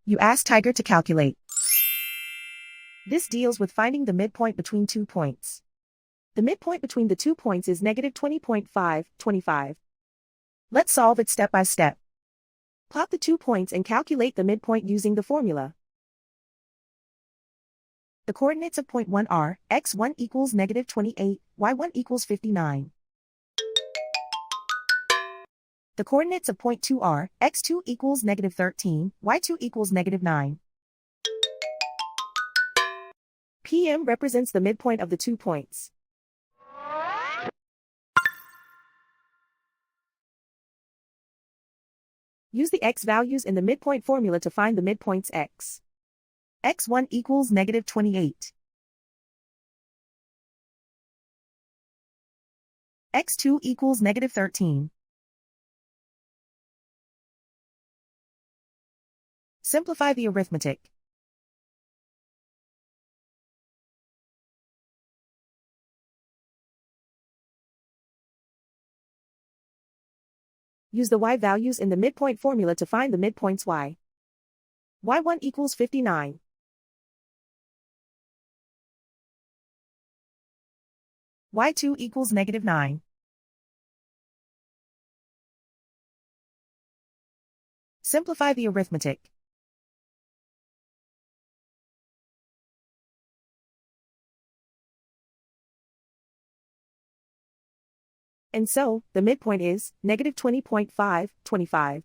You ask Tiger to calculate. This deals with finding the midpoint between 2 points. The midpoint between the 2 points is negative 20.5, 25. Let's solve it step by step. Plot the 2 points and calculate the midpoint using the formula. The coordinates of point 1 are, x1 equals negative 28, y1 equals 59. The coordinates of point 2 are, x2 equals negative 13, y2 equals negative 9. PM represents the midpoint of the 2 points. Use the x values in the midpoint formula to find the midpoints x. x1 equals negative 28. x2 equals negative 13. Simplify the arithmetic. Use the y values in the midpoint formula to find the midpoints y. y1 equals 59. y2 equals negative 9. Simplify the arithmetic. And so, the midpoint is negative 20.5, 25.